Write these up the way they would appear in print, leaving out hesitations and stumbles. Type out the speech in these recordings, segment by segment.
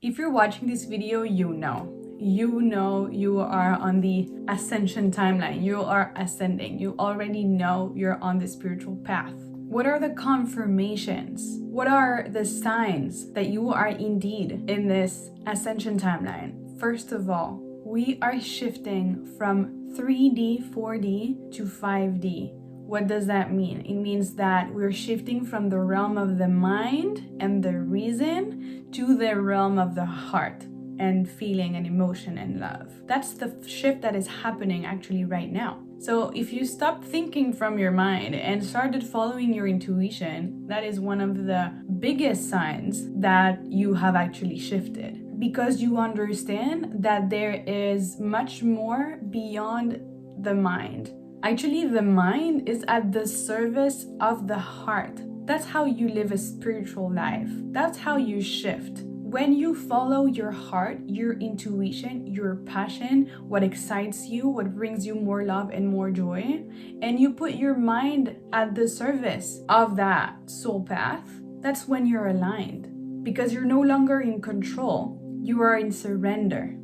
If you're watching this video, you know you are on the Ascension timeline. You are ascending. You already know you're on the spiritual path. What are the confirmations? What are the signs that you are indeed in this Ascension timeline? First of all, we are shifting from 3D, 4D to 5D. What does that mean? It means that we're shifting from the realm of the mind and the reason to the realm of the heart and feeling and emotion and love. That's the shift that is happening actually right now. So if you stop thinking from your mind and started following your intuition, that is one of the biggest signs that you have actually shifted, because you understand that there is much more beyond the mind. Actually, the mind is at the service of the heart. That's how you live a spiritual life. That's how you shift. When you follow your heart, your intuition, your passion, what excites you, what brings you more love and more joy, and you put your mind at the service of that soul path, that's when you're aligned. Because you're no longer in control, you are in surrender.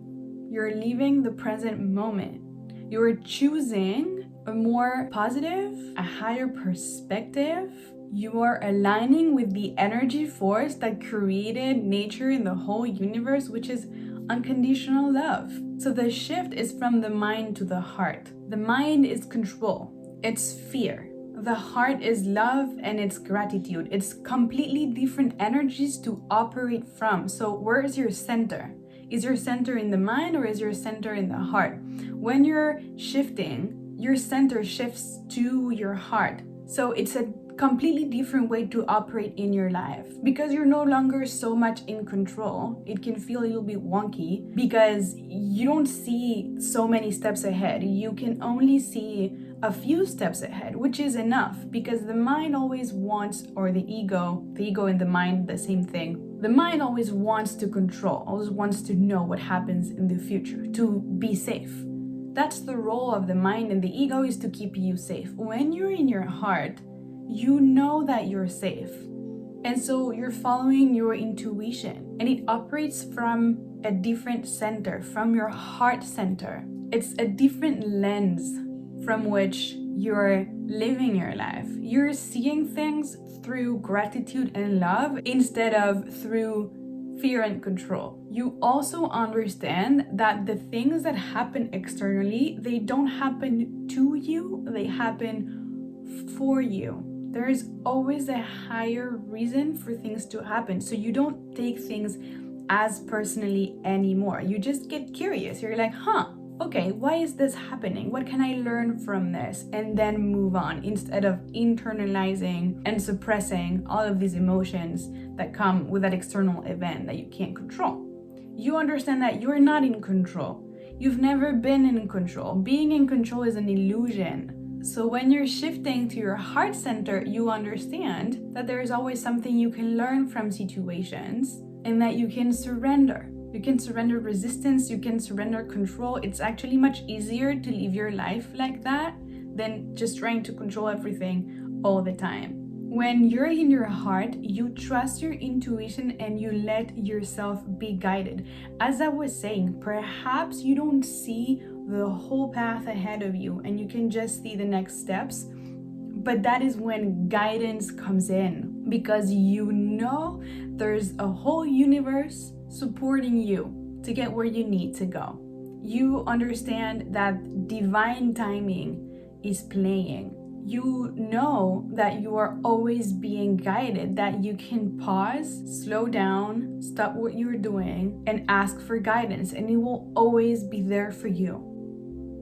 You're living the present moment. You're choosing a more positive, a higher perspective. You are aligning with the energy force that created nature in the whole universe, which is unconditional love. So the shift is from the mind to the heart. The mind is control, it's fear. The heart is love and it's gratitude. It's completely different energies to operate from. So where is your center? Is your center in the mind or is your center in the heart? When you're shifting, your center shifts to your heart. So it's a completely different way to operate in your life, because you're no longer so much in control. It can feel a little bit wonky because you don't see so many steps ahead. You can only see a few steps ahead, which is enough, because the mind always wants, or the ego and the mind, the same thing. The mind always wants to control, always wants to know what happens in the future, to be safe. That's the role of the mind, and the ego is to keep you safe. When you're in your heart, you know that you're safe. And so you're following your intuition, and it operates from a different center, from your heart center. It's a different lens from which you're living your life. You're seeing things through gratitude and love instead of through fear and control. You also understand that the things that happen externally, they don't happen to you, they happen for you. There is always a higher reason for things to happen. So you don't take things as personally anymore. You just get curious. You're like, okay, why is this happening? What can I learn from this? And then move on, instead of internalizing and suppressing all of these emotions that come with that external event that you can't control. You understand that you're not in control. You've never been in control. Being in control is an illusion. So when you're shifting to your heart center, you understand that there is always something you can learn from situations, and that you can surrender. You can surrender resistance, you can surrender control. It's actually much easier to live your life like that than just trying to control everything all the time. When you're in your heart, you trust your intuition and you let yourself be guided. As I was saying, perhaps you don't see the whole path ahead of you and you can just see the next steps, but that is when guidance comes in, because you know there's a whole universe supporting you to get where you need to go. You understand that divine timing is playing. You know that you are always being guided, that you can pause, slow down, stop what you're doing, and ask for guidance, and it will always be there for you.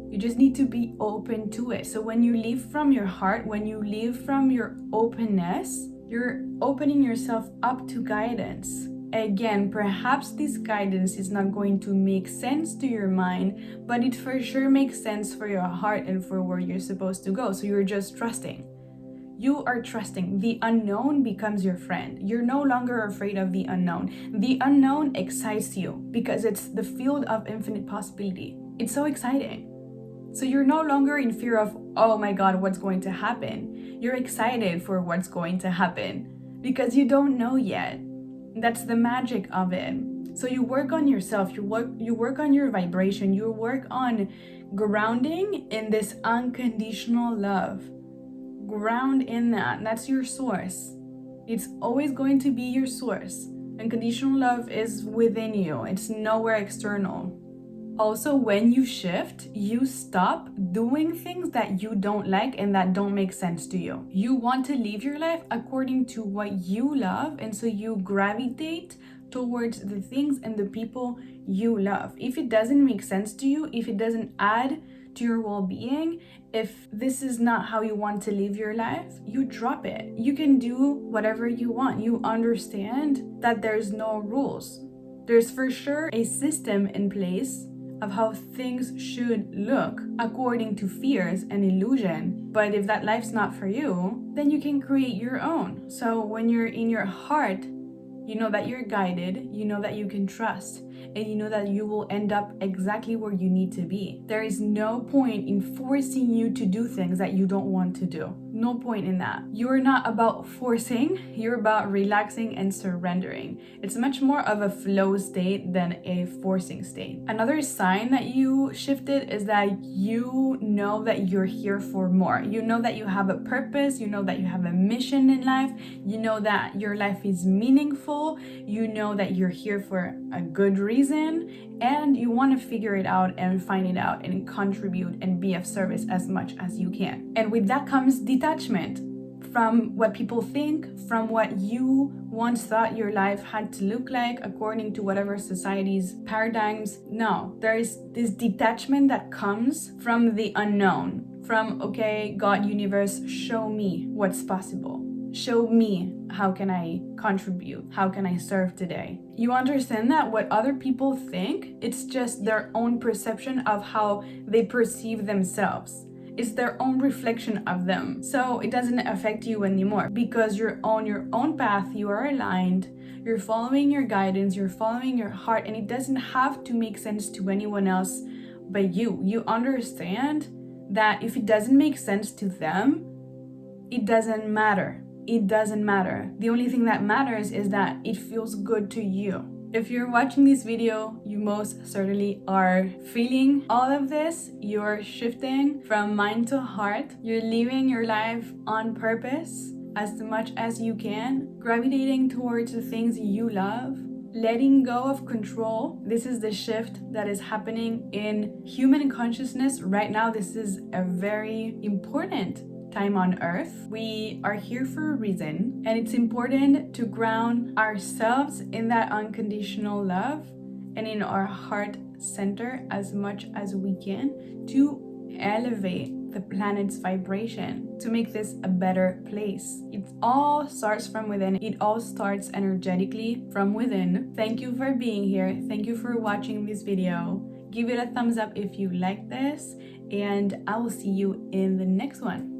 You just need to be open to it. So when you live from your heart, when you live from your openness, you're opening yourself up to guidance. Again, perhaps this guidance is not going to make sense to your mind, but it for sure makes sense for your heart and for where you're supposed to go. So you're just trusting. You are trusting. The unknown becomes your friend. You're no longer afraid of the unknown. The unknown excites you because it's the field of infinite possibility. It's so exciting. So you're no longer in fear of, oh my God, what's going to happen? You're excited for what's going to happen because you don't know yet. That's the magic of it. So you work on yourself, you work on your vibration, you work on grounding in this unconditional love. Ground in that. That's your source. It's always going to be your source. Unconditional love is within you. It's nowhere external. Also, when you shift, you stop doing things that you don't like and that don't make sense to you. You want to live your life according to what you love, and so you gravitate towards the things and the people you love. If it doesn't make sense to you, if it doesn't add to your well-being, if this is not how you want to live your life, you drop it. You can do whatever you want. You understand that there's no rules. There's for sure a system in place of how things should look according to fears and illusion. But if that life's not for you, then you can create your own. So when you're in your heart, you know that you're guided, you know that you can trust, and you know that you will end up exactly where you need to be. There is no point in forcing you to do things that you don't want to do. No point in that. You're not about forcing, you're about relaxing and surrendering. It's much more of a flow state than a forcing state. Another sign that you shifted is that you know that you're here for more. You know that you have a purpose, you know that you have a mission in life, you know that your life is meaningful, you know that you're here for a good reason, and you want to figure it out and find it out and contribute and be of service as much as you can. And with that comes detachment from what people think, from what you once thought your life had to look like according to whatever society's paradigms. No, there is this detachment that comes from the unknown, from, okay, God, universe, show me what's possible. Show me how can I contribute? How can I serve today? You understand that what other people think, it's just their own perception of how they perceive themselves. It's their own reflection of them. So it doesn't affect you anymore because you're on your own path, you are aligned, you're following your guidance, you're following your heart, and it doesn't have to make sense to anyone else but you. You understand that if it doesn't make sense to them, it doesn't matter. It doesn't matter. The only thing that matters is that it feels good to you. If you're watching this video, you most certainly are feeling all of this. You're shifting from mind to heart. You're living your life on purpose as much as you can, gravitating towards the things you love, letting go of control. This is the shift that is happening in human consciousness right now. This is a very important time on earth. We are here for a reason, and it's important to ground ourselves in that unconditional love and in our heart center as much as we can to elevate the planet's vibration, to make this a better place. It all starts from within. It all starts energetically from within. Thank you for being here. Thank you for watching this video. Give it a thumbs up if you like this, and I will see you in the next one.